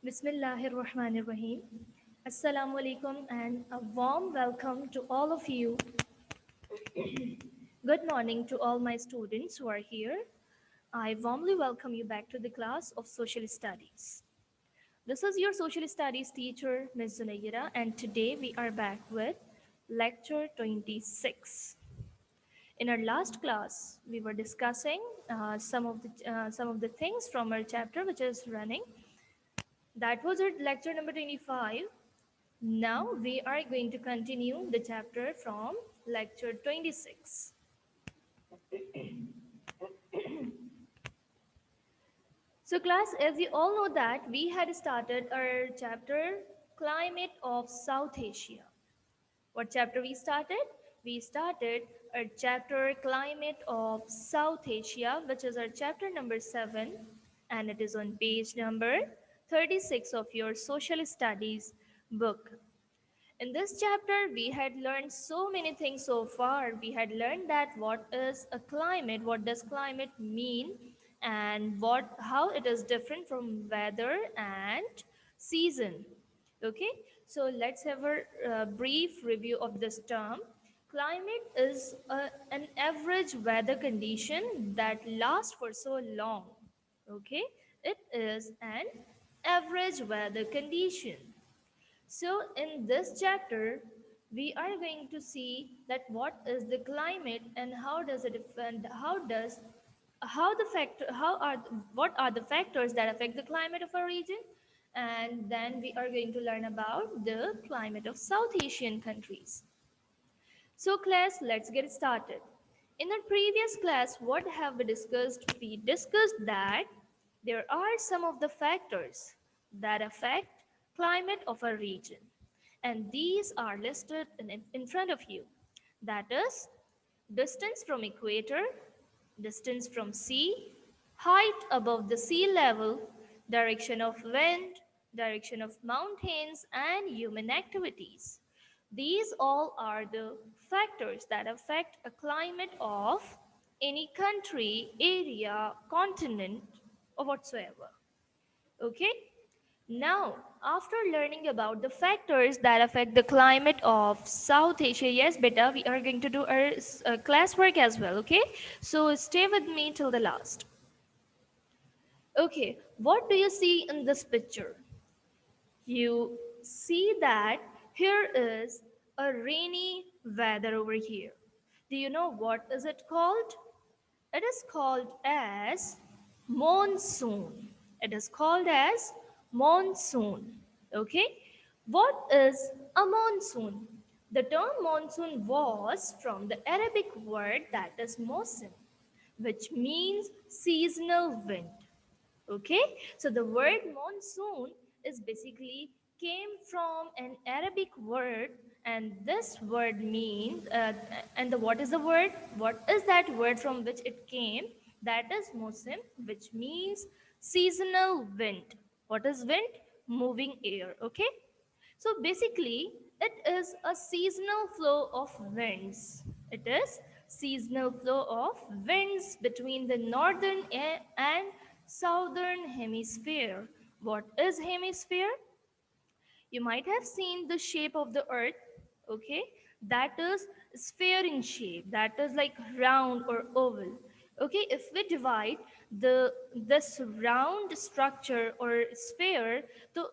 Bismillahirrahmanirrahim. Assalamu alaikum and a warm welcome to all of you. Good morning to all my students who are here. I warmly welcome you back to the class of Social Studies. This is your Social Studies teacher, Ms. Zunaira, and today we are back with Lecture 26. In our last class, we were discussing some of the things from our chapter which is running. That was our lecture number 25. Now we are going to continue the chapter from lecture 26. So class, as you all know that we had started our chapter Climate of South Asia. What chapter we started? We started our chapter Climate of South Asia, which is our chapter number 7, and it is on page number 36 of your social studies book. In this chapter, we had learned so many things so far. We had learned that what is a climate, what does climate mean, and how it is different from weather and season. Okay, so let's have a brief review of this term. Climate is an average weather condition that lasts for so long. Okay, it is an average weather condition. So in this chapter, we are going to see that what is the climate and how does it affect, how the factor, how are, what are the factors that affect the climate of a region, and then we are going to learn about the climate of South Asian countries. So class, let's get started. In our previous class, what have we discussed? We discussed that there are some of the factors that affect climate of a region. And these are listed in front of you. That is distance from equator, distance from sea, height above the sea level, direction of wind, direction of mountains, and human activities. These all are the factors that affect a climate of any country, area, continent, or whatsoever. Okay? Now, after learning about the factors that affect the climate of South Asia, yes, beta, we are going to do our classwork as well, okay? So stay with me till the last. Okay, what do you see in this picture? You see that here is a rainy weather over here. Do you know what is it called? It is called as monsoon. It is called as monsoon. Okay. What is a monsoon? The term monsoon was from the Arabic word that is mosim, which means seasonal wind. Okay, so the word monsoon is basically came from an Arabic word, and this word means what is the word? What is that word from which it came? That is mosim, which means seasonal wind. What is wind? Moving air. Okay, so basically it is a seasonal flow of winds. It is seasonal flow of winds between the northern and southern hemisphere. What is hemisphere? You might have seen the shape of the earth, okay? That is sphere in shape, that is like round or oval. Okay, if we divide this round structure or sphere,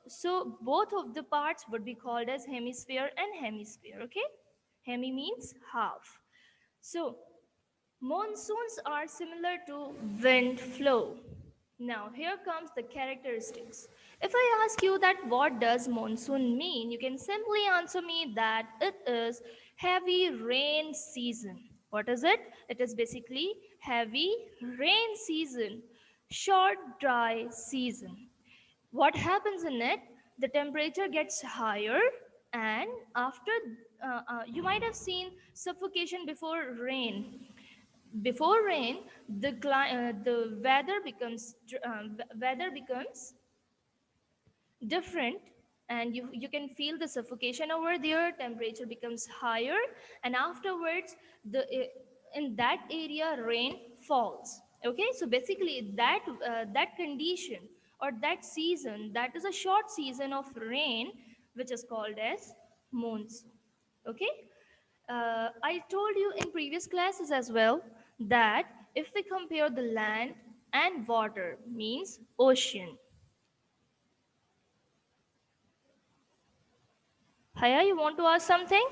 so both of the parts would be called as hemisphere and hemisphere, okay? Hemi means half. So monsoons are similar to wind flow. Now, here comes the characteristics. If I ask you that what does monsoon mean, you can simply answer me that it is heavy rain season. What is it? It is basically heavy rain season, short dry season. What happens in it? The temperature gets higher, and after you might have seen suffocation before rain. Before rain, the weather becomes different, and you can feel the suffocation over there. Temperature becomes higher, and afterwards in that area rain falls. Okay, so basically that condition or that season, that is a short season of rain, which is called as monsoon. Okay. I told you in previous classes as well that if we compare the land and water, means ocean. Haya, you want to ask something?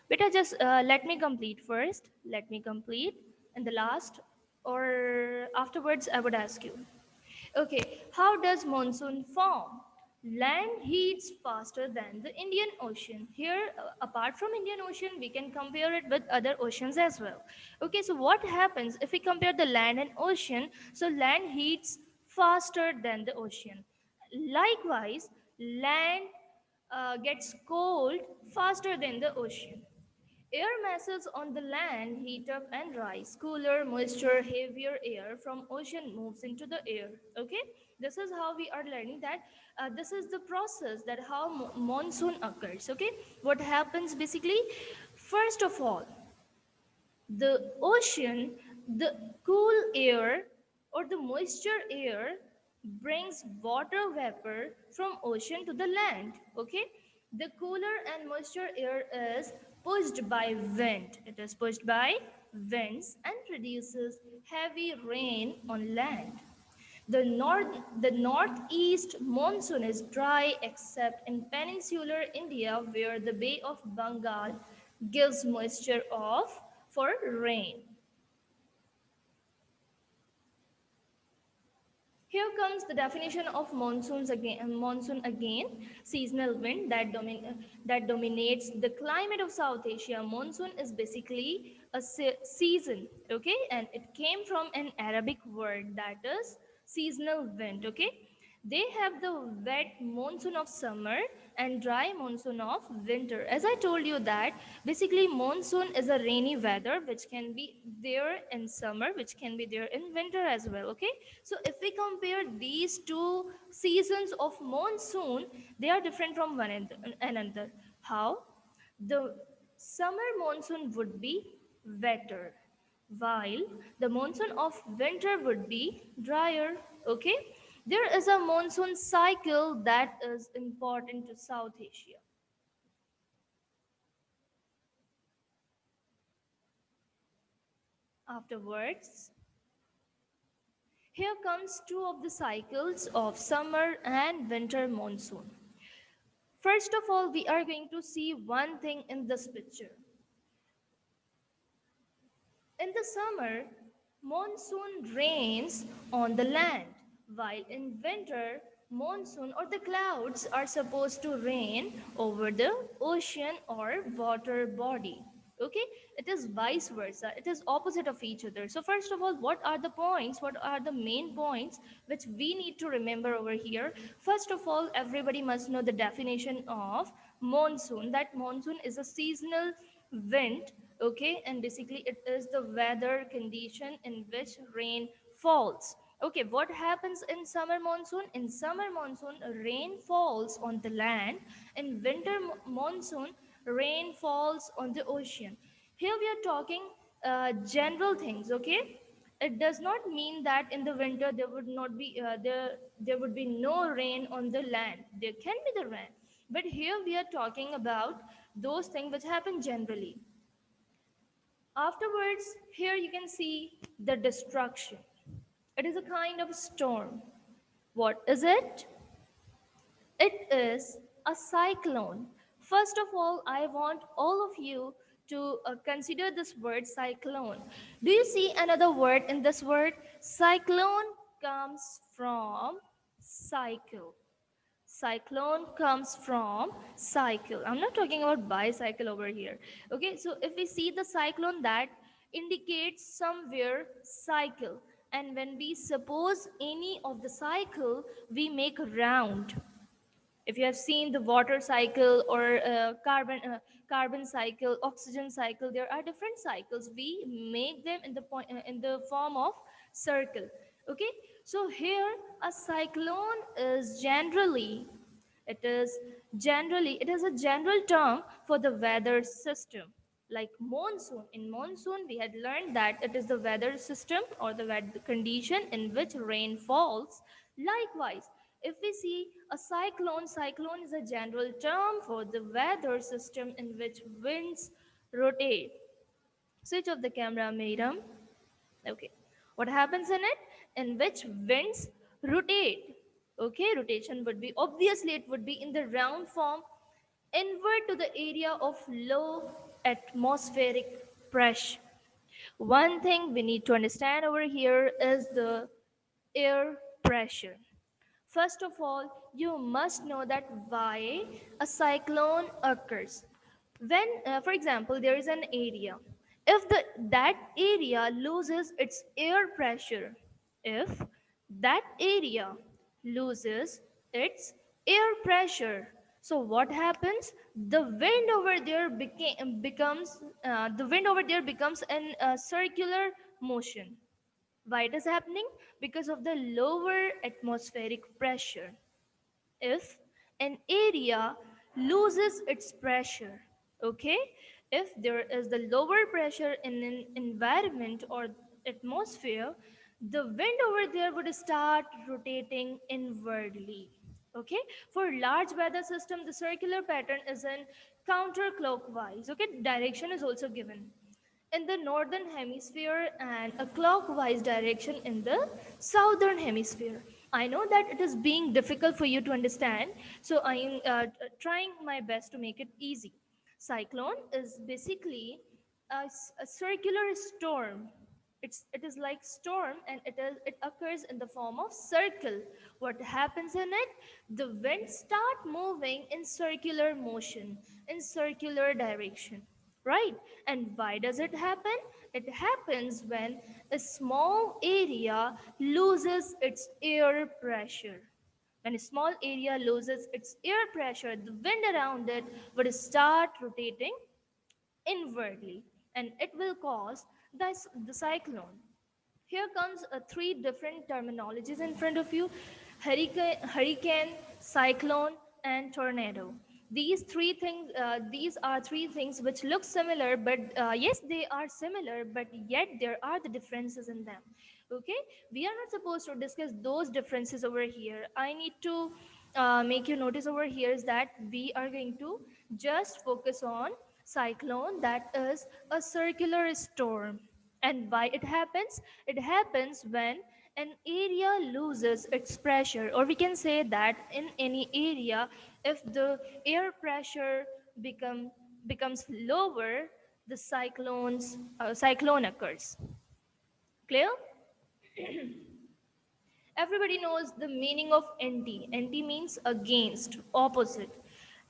Beta, just let me complete first. Let me complete. And the last, or afterwards, I would ask you. Okay, how does monsoon form? Land heats faster than the Indian Ocean. Here, apart from Indian Ocean, we can compare it with other oceans as well. Okay, so what happens if we compare the land and ocean? So land heats faster than the ocean. Likewise, land gets cold faster than the ocean. Air masses on the land heat up and rise. Cooler, moisture, heavier air from ocean moves into the air. Okay, this is how we are learning that. This is the process that how monsoon occurs. Okay, what happens basically? First of all, the ocean, the cool air or the moisture air brings water vapor from ocean to the land. Okay, the cooler and moisture air is pushed by wind. It is pushed by winds and produces heavy rain on land. The northeast monsoon is dry except in peninsular India where the Bay of Bengal gives moisture off for rain. Here comes the definition of monsoon again, seasonal wind that dominates the climate of South Asia. Monsoon is basically a season, okay, and it came from an Arabic word that is seasonal wind, okay. They have the wet monsoon of summer and dry monsoon of winter. As I told you that basically monsoon is a rainy weather which can be there in summer, which can be there in winter as well. Okay. So if we compare these two seasons of monsoon, they are different from one another. How? The summer monsoon would be wetter, while the monsoon of winter would be drier. Okay, there is a monsoon cycle that is important to South Asia. Afterwards, here comes two of the cycles of summer and winter monsoon. First of all, we are going to see one thing in this picture. In the summer, monsoon rains on the land, while in winter, monsoon or the clouds are supposed to rain over the ocean or water body. Okay, it is vice versa, it is opposite of each other. So first of all, what are the points, what are the main points which we need to remember over here? First of all, everybody must know the definition of monsoon, that monsoon is a seasonal wind. Okay, and basically it is the weather condition in which rain falls. Okay, what happens in summer monsoon? In summer monsoon, rain falls on the land. In winter monsoon, rain falls on the ocean. Here we are talking general things. Okay, it does not mean that in the winter there would not be there would be no rain on the land. There can be the rain, but here we are talking about those things which happen generally. Afterwards, here you can see the destruction. It is a kind of storm. What is it? It is a cyclone. First of all, I want all of you to consider this word cyclone. Do you see another word in this word? Cyclone comes from cycle. Cyclone comes from cycle. I'm not talking about bicycle over here. Okay, so if we see the cyclone, that indicates somewhere cycle. And when we suppose any of the cycle, we make a round. If you have seen the water cycle or carbon cycle, oxygen cycle, there are different cycles. We make them in the in the form of circle. Okay, so here a cyclone is generally, it is a general term for the weather system. Like monsoon. In monsoon, we had learned that it is the weather system or the weather condition in which rain falls. Likewise, if we see a cyclone, cyclone is a general term for the weather system in which winds rotate. Switch off the camera, Mairam. Okay. What happens in it? In which winds rotate. Okay, rotation would be, obviously it would be in the round form inward to the area of low atmospheric pressure. One thing we need to understand over here is the air pressure. First of all, you must know that why a cyclone occurs. When, for example, there is an area, if that area loses its air pressure, if that area loses its air pressure, so what happens? The wind over there becomes an circular motion. Why it is happening? Because of the lower atmospheric pressure. If an area loses its pressure, okay, if there is the lower pressure in an environment or atmosphere, the wind over there would start rotating inwardly. Okay, for large weather system, the circular pattern is in counterclockwise. Okay, direction is also given in the northern hemisphere and a clockwise direction in the southern hemisphere. I know that it is being difficult for you to understand, so I am trying my best to make it easy. Cyclone is basically a circular storm. It is like storm, and it occurs in the form of circle. What happens in it? The winds start moving in circular motion, in circular direction, right? And why does it happen? It happens when a small area loses its air pressure. When a small area loses its air pressure, the wind around it would start rotating inwardly, and it will cause the cyclone. Here comes three different terminologies in front of you: hurricane, cyclone, and tornado. These are three things which look similar, but yes, they are similar, but yet there are the differences in them. Okay, we are not supposed to discuss those differences over here. I need to make you notice over here is that we are going to just focus on cyclone, that is a circular storm. And why it happens? It happens when an area loses its pressure, or we can say that in any area, if the air pressure becomes lower, the cyclone occurs. Clear? Everybody knows the meaning of anti. Anti means against, opposite.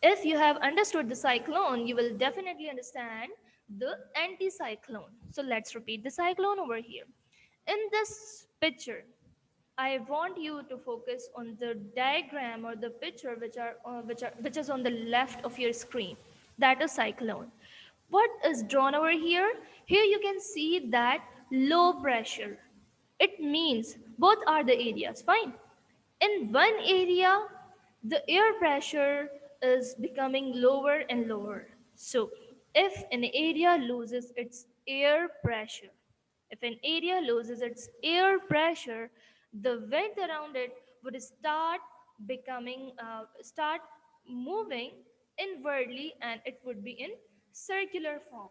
If you have understood the cyclone, you will definitely understand the anticyclone. So let's repeat the cyclone over here. In this picture, I want you to focus on the diagram or the picture which is on the left of your screen. That is cyclone. What is drawn over here? Here you can see that low pressure. It means both are the areas. Fine. In one area, the air pressure is becoming lower and lower. So, if an area loses its air pressure, if an area loses its air pressure, the wind around it would start moving inwardly, and it would be in circular form.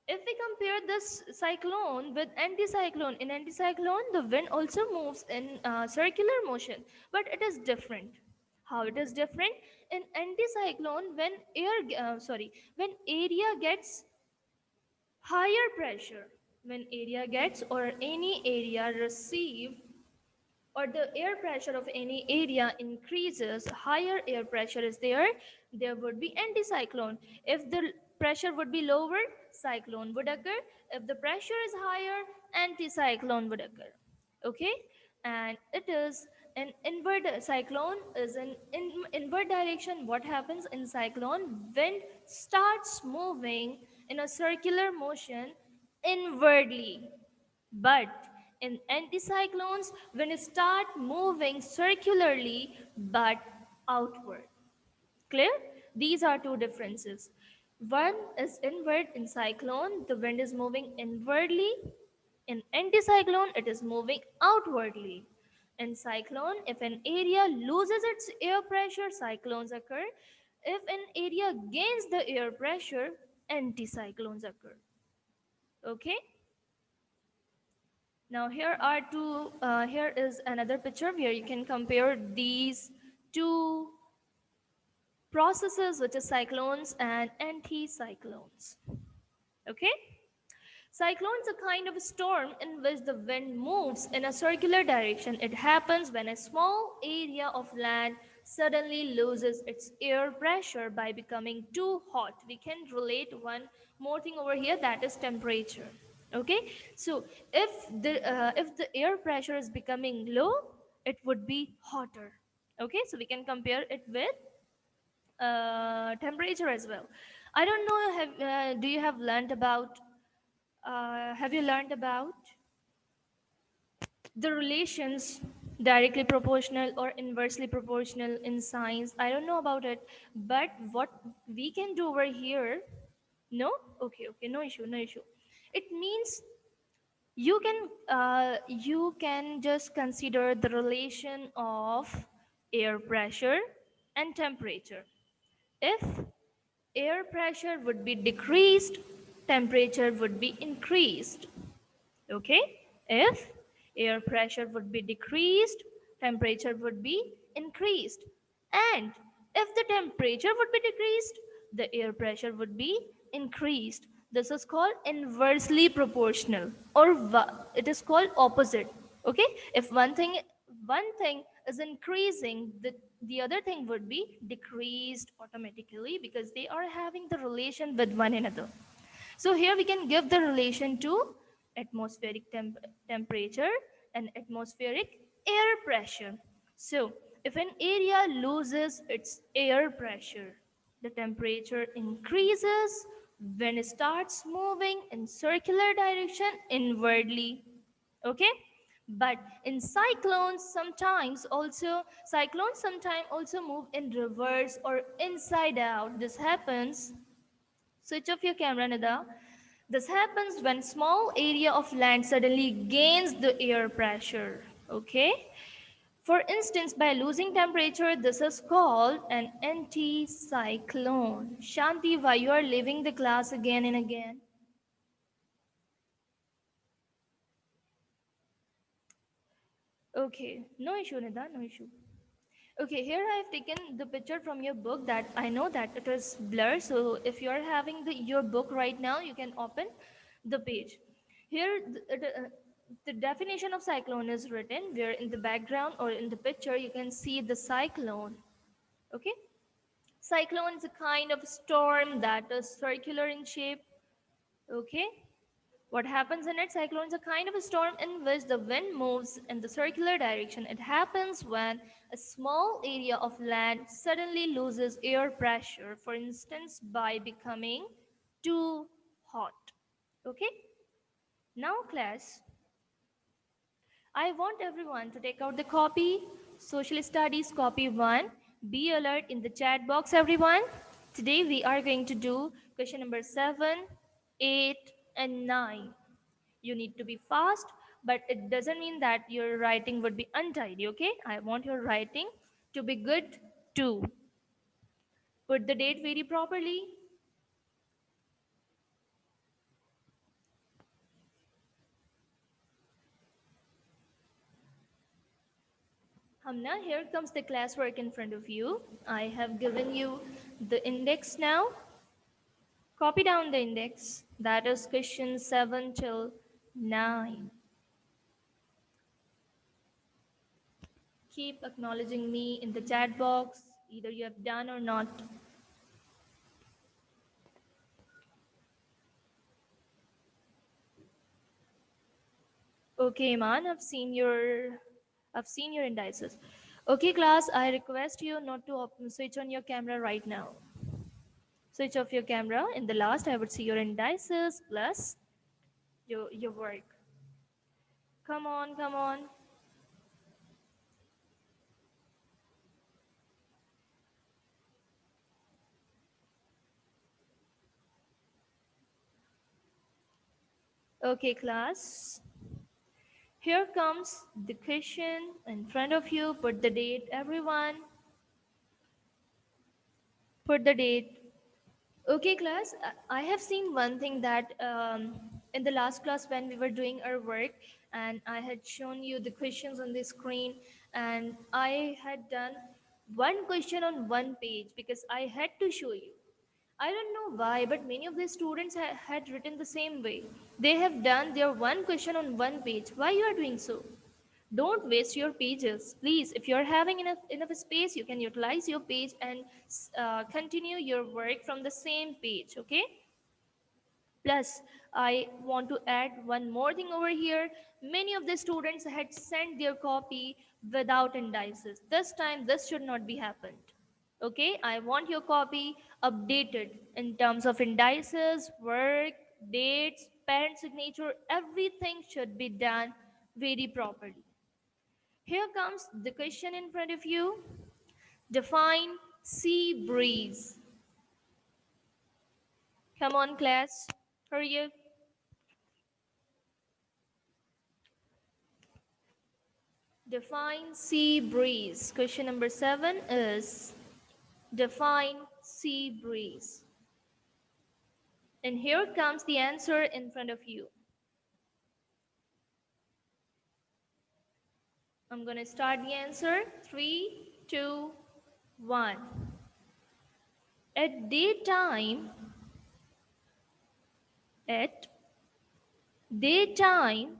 If we compare this cyclone with anticyclone, in anticyclone the wind also moves in circular motion, but it is different. How it is different? In anticyclone, when area gets higher pressure, when area gets or any area receive, or the air pressure of any area increases, higher air pressure is there, there would be anticyclone. If the pressure would be lower, cyclone would occur. If the pressure is higher, anticyclone would occur. Okay, and it is an inward cyclone is in inward direction. What happens in cyclone? Wind starts moving in a circular motion inwardly, but in anticyclones, when it start moving circularly but outward. Clear? These are two differences. One is inward in cyclone, the wind is moving inwardly. In anticyclone, it is moving outwardly. In cyclone, if an area loses its air pressure, cyclones occur. If an area gains the air pressure, anticyclones occur. Okay? Now here is another picture where you can compare these two processes, which is cyclones and anticyclones. Okay? Cyclones are kind of a storm in which the wind moves in a circular direction. It happens when a small area of land suddenly loses its air pressure by becoming too hot. We can relate one more thing over here, that is temperature. Okay, so if the air pressure is becoming low, it would be hotter. Okay, so we can compare it with temperature as well. I don't know, do you have you learned about the relations directly proportional or inversely proportional in science? I don't know about it, but what we can do over here, no? Okay, okay, no issue, no issue. It means you can just consider the relation of air pressure and temperature. If air pressure would be decreased, temperature would be increased. Okay, if air pressure would be decreased, temperature would be increased. And if the temperature would be decreased, the air pressure would be increased. This is called inversely proportional, or it is called opposite. Okay, if one thing is increasing, the other thing would be decreased automatically, because they are having the relation with one another. So here we can give the relation to atmospheric temperature and atmospheric air pressure. So if an area loses its air pressure, the temperature increases when it starts moving in circular direction inwardly. Okay? But in cyclones sometimes also move in reverse or inside out. This happens. Switch off your camera, Nida. This happens when small area of land suddenly gains the air pressure. Okay? For instance, by losing temperature, this is called an anticyclone. Shanti, why you are leaving the class again and again? Okay, no issue, Nida, no issue. Okay, here I have taken the picture from your book, that I know that it is blurred. So if you are having your book right now, you can open the page. Here, the definition of cyclone is written, where in the background or in the picture you can see the cyclone. Okay, cyclone is a kind of storm that is circular in shape. Okay, what happens in it? Cyclones are kind of a storm in which the wind moves in the circular direction. It happens when a small area of land suddenly loses air pressure, for instance, by becoming too hot. Okay? Now, class, I want everyone to take out the copy, Social Studies copy 1. Be alert in the chat box, everyone. Today we are going to do question number 7, 8, and 9. You need to be fast, but it doesn't mean that your writing would be untidy. Okay, I want your writing to be good too. Put the date very properly. Hamna, here comes the classwork in front of you. I have given you the index now. Copy down the index, that is question 7 till 9. Keep acknowledging me in the chat box, either you have done or not. Okay, man, I've seen your indices. Okay, class, I request you not to switch on your camera right now. Switch off your camera. In the last, I would see your indices plus your work. Come on, come on. Okay, class. Here comes the question in front of you. Put the date, everyone. Put the date. Okay, class. I have seen one thing that in the last class when we were doing our work, and I had shown you the questions on the screen, and I had done one question on one page because I had to show you. I don't know why, but many of the students had written the same way. They have done their one question on one page. Why you are doing so? Don't waste your pages, please. If you're having enough space, you can utilize your page and continue your work from the same page. Okay. Plus, I want to add one more thing over here. Many of the students had sent their copy without indices. This time, this should not be happened. Okay, I want your copy updated in terms of indices, work, dates, parent signature. Everything should be done very properly. Here comes the question in front of you. Define sea breeze. Come on, class. Hurry up. Define sea breeze. Question number 7 is define sea breeze. And here comes the answer in front of you. I'm going to start the answer. 3, 2, 1. At daytime, at daytime,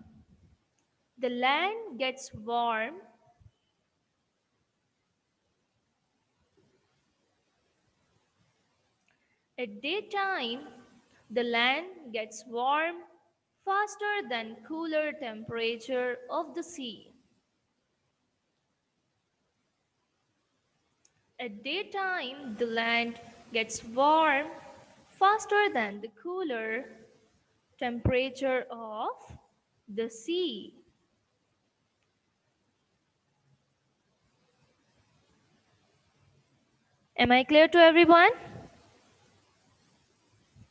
the land gets warm. At daytime, the land gets warm faster than cooler temperature of the sea. At daytime, the land gets warm faster than the cooler temperature of the sea. Am I clear to everyone?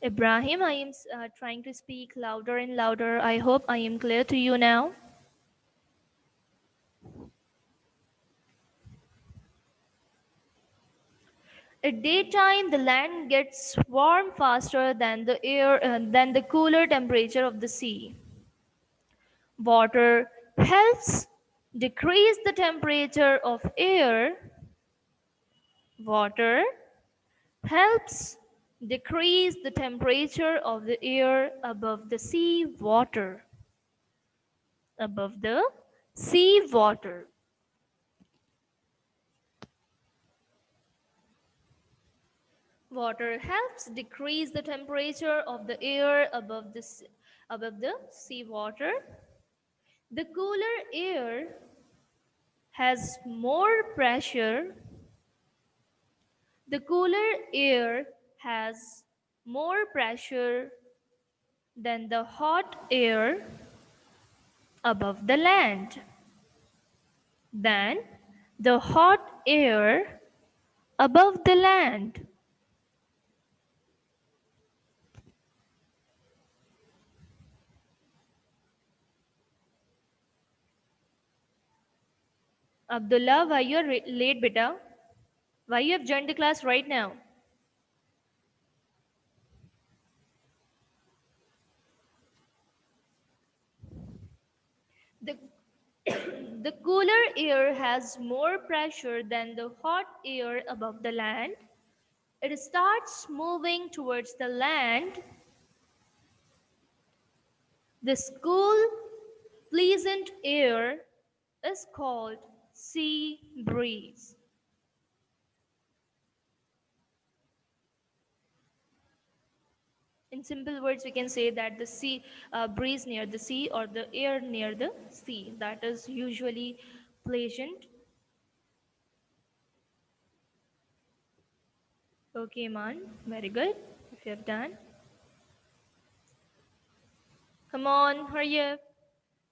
Ibrahim, I am trying to speak louder and louder. I hope I am clear to you now. At daytime, the land gets warm faster than than the cooler temperature of the sea. Water helps decrease the temperature of air. Water helps decrease the temperature of the air above the sea water. Above the sea water. Water helps decrease the temperature of the air above the sea water. The cooler air has more pressure. The cooler air has more pressure than the hot air above the land. Than the hot air above the land. Abdullah, why you are late, beta? Why you have joined the class right now? The, the cooler air has more pressure than the hot air above the land. It starts moving towards the land. This cool, pleasant air is called sea breeze. In simple words, we can say that the sea breeze near the sea or the air near the sea, that is usually pleasant. Okay, man, very good. If you have done, come on, hurry up.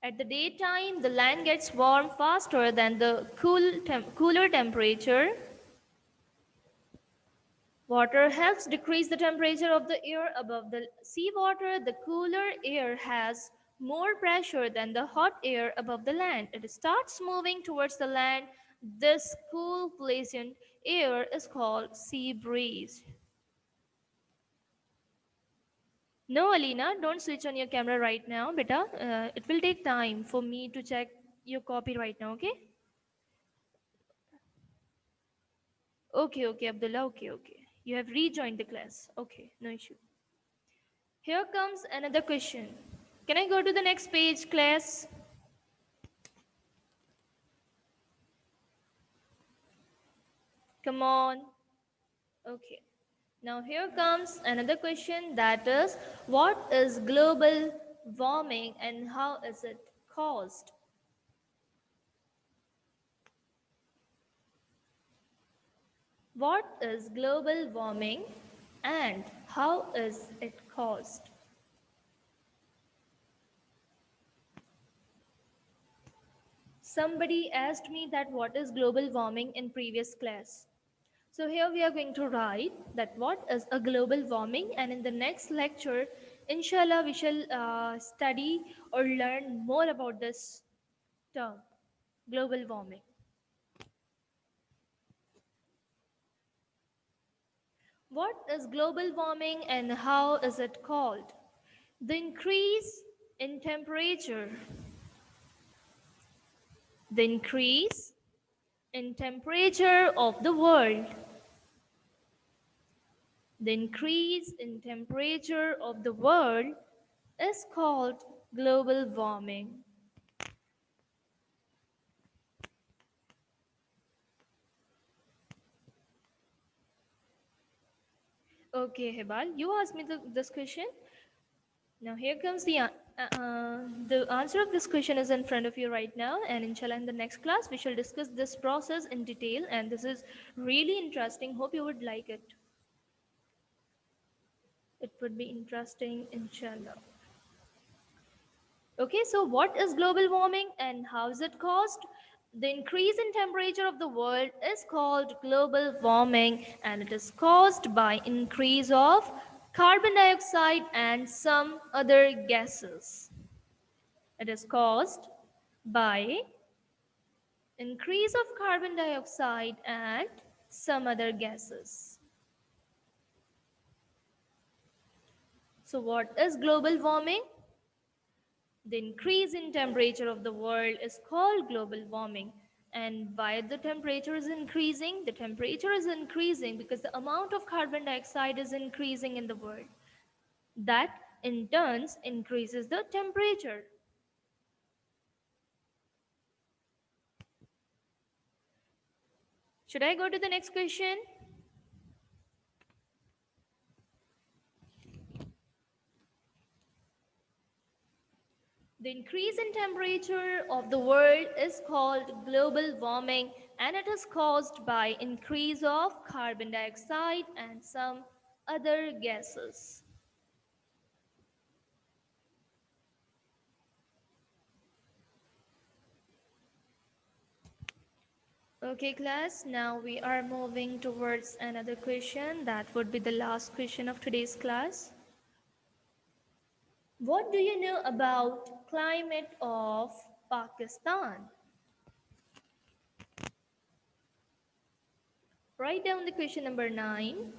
At the daytime, the land gets warm faster than the cooler temperature. Water helps decrease the temperature of the air above the seawater. The cooler air has more pressure than the hot air above the land. It starts moving towards the land. This cool, pleasant air is called sea breeze. No, Alina, don't switch on your camera right now, beta. It will take time for me to check your copy right now, okay? Okay, okay, Abdullah, okay, okay. You have rejoined the class. Okay, no issue. Here comes another question. Can I go to the next page, class? Come on. Okay. Now here comes another question, that is, what is global warming and how is it caused? What is global warming and how is it caused? Somebody asked me that what is global warming in previous class. So here we are going to write that what is a global warming, and in the next lecture, inshallah, we shall study or learn more about this term, global warming. What is global warming and how is it called? The increase in temperature. The increase in temperature of the world. The increase in temperature of the world is called global warming. Okay, Hebal, you asked me this question. Now here comes the answer of this question is in front of you right now, and inshallah in the next class we shall discuss this process in detail, and this is really interesting. Hope you would like it. It would be interesting, inshallah. Okay, so what is global warming and how is it caused? The increase in temperature of the world is called global warming, and it is caused by increase of carbon dioxide and some other gases. It is caused by increase of carbon dioxide and some other gases. So what is global warming? The increase in temperature of the world is called global warming. And why the temperature is increasing? The temperature is increasing because the amount of carbon dioxide is increasing in the world. That in turn increases the temperature. Should I go to the next question? The increase in temperature of the world is called global warming, and it is caused by increase of carbon dioxide and some other gases. Okay, class, now we are moving towards another question. That would be the last question of today's class. What do you know about climate of Pakistan? Write down the question number 9.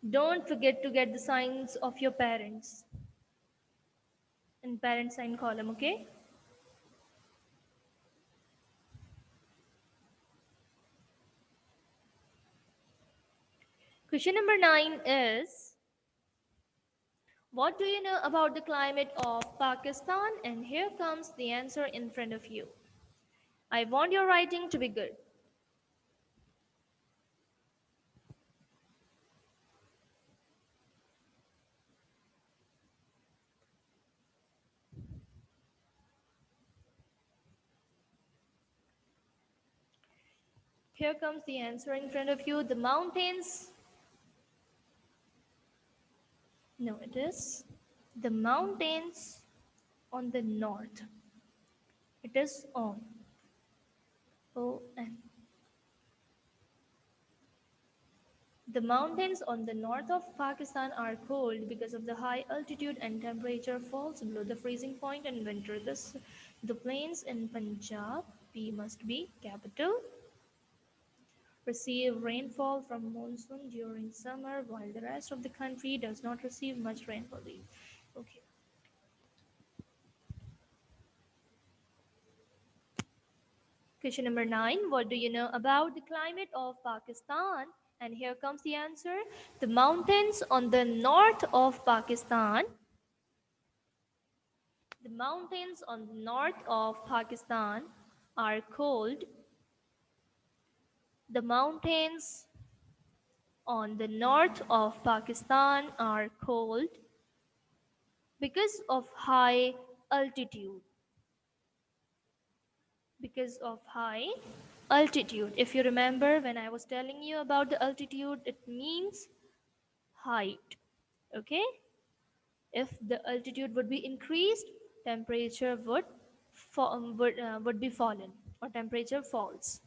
Don't forget to get the signs of your parents in parent sign column, okay? Question number 9 is, what do you know about the climate of Pakistan? And here comes the answer in front of you. I want your writing to be good. Here comes the answer in front of you. The mountains. No, it is the mountains on the north. It is on. O-N. The mountains on the north of Pakistan are cold because of the high altitude and temperature falls below the freezing point in winter. The plains in Punjab, P must be capital, receive rainfall from monsoon during summer while the rest of the country does not receive much rainfall. Okay. Question number 9. What do you know about the climate of Pakistan? And here comes the answer. The mountains on the north of Pakistan. The mountains on the north of Pakistan are cold. The mountains on the north of Pakistan are cold because of high altitude. Because of high altitude. If you remember when I was telling you about the altitude, it means height. Okay? If the altitude would be increased, temperature would be fallen, or temperature falls.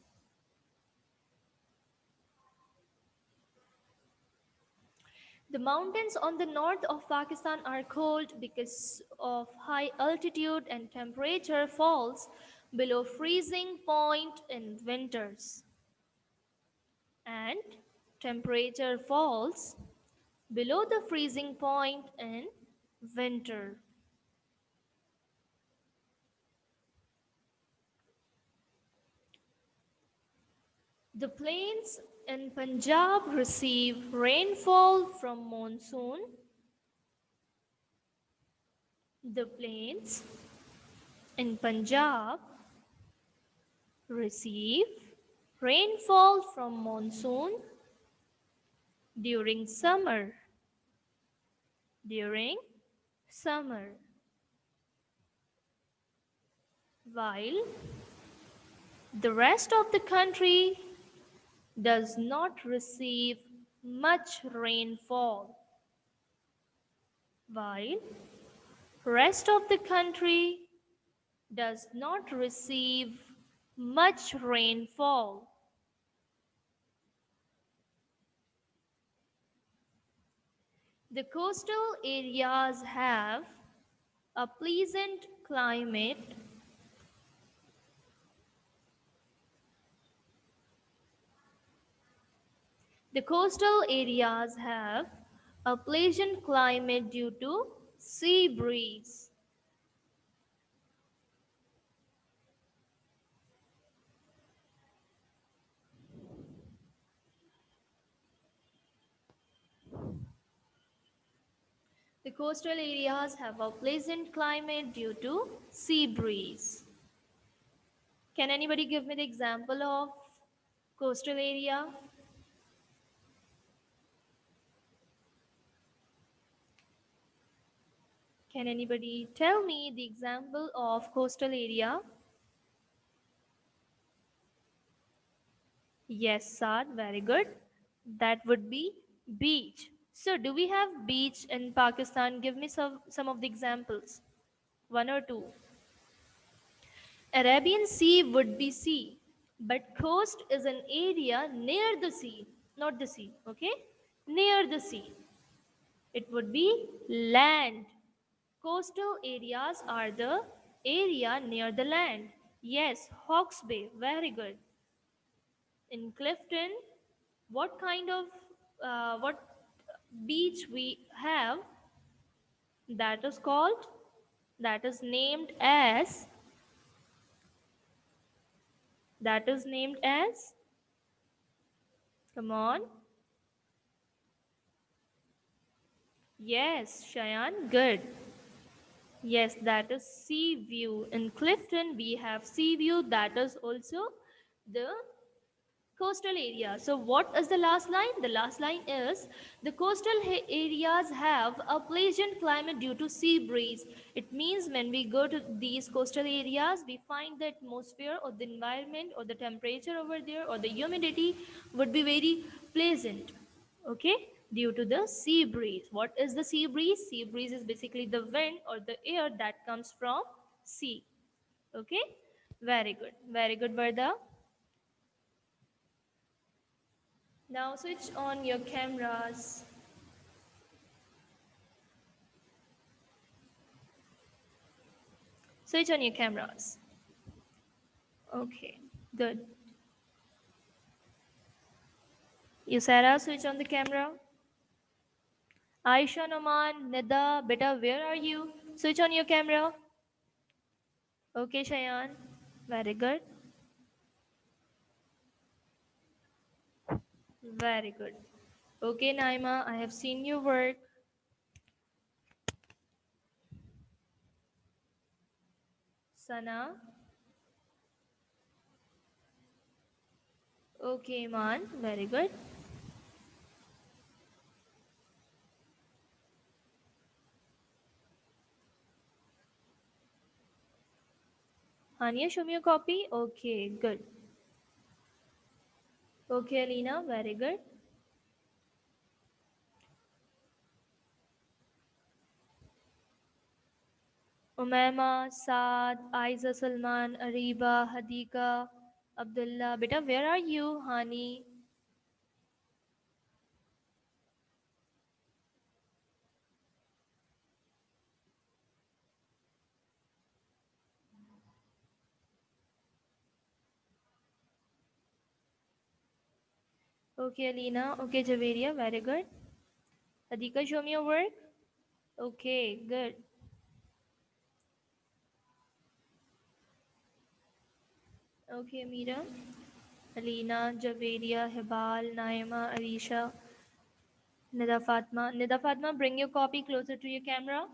The mountains on the north of Pakistan are cold because of high altitude and temperature falls below freezing point in winters. And temperature falls below the freezing point in winter. The plains in Punjab receive rainfall from monsoon. The plains in Punjab receive rainfall from monsoon during summer. During summer. While the rest of the country does not receive much rainfall. While rest of the country does not receive much rainfall. The coastal areas have a pleasant climate. The coastal areas have a pleasant climate due to sea breeze. The coastal areas have a pleasant climate due to sea breeze. Can anybody give me the example of coastal area? Can anybody tell me the example of coastal area? Yes, Saad, very good. That would be beach. So, do we have beach in Pakistan? Give me some of the examples. One or two. Arabian Sea would be sea, but coast is an area near the sea, not the sea, okay? Near the sea. It would be land. Coastal areas are the area near the land. Yes, Hawke's Bay, very good. In Clifton, what kind of what beach we have, that is called, that is named as, that is named as, come on. Yes, Shayan, good. Yes, that is Sea View. In Clifton, we have Sea View, that is also the coastal area. So what is the last line? The last line is the coastal areas have a pleasant climate due to sea breeze. It means when we go to these coastal areas, we find the atmosphere or the environment or the temperature over there or the humidity would be very pleasant. Okay, due to the sea breeze. What is the sea breeze? Sea breeze is basically the wind or the air that comes from sea. Okay, Very good, Varda. Now switch on your cameras. Switch on your cameras. Okay, good. Yusara, switch on the camera. Aisha, Noman, Nida, beta, where are you? Switch on your camera. Okay, Shayan. Very good. Very good. Okay, Naima, I have seen your work. Sana. Okay, Man. Very good. Hania, show me your copy. Okay, good. Okay, Alina. Very good. Umaima, Saad, Aiza Salman, Ariba, Hadika, Abdullah. Beta, where are you? Hani. Okay, Alina. Okay, Javeria. Very good. Hadika, show me your work. Okay, good. Okay, Mira. Alina, Javeria, Hebal, Naima, Arisha, Nida Fatma. Nida Fatma, bring your copy closer to your camera.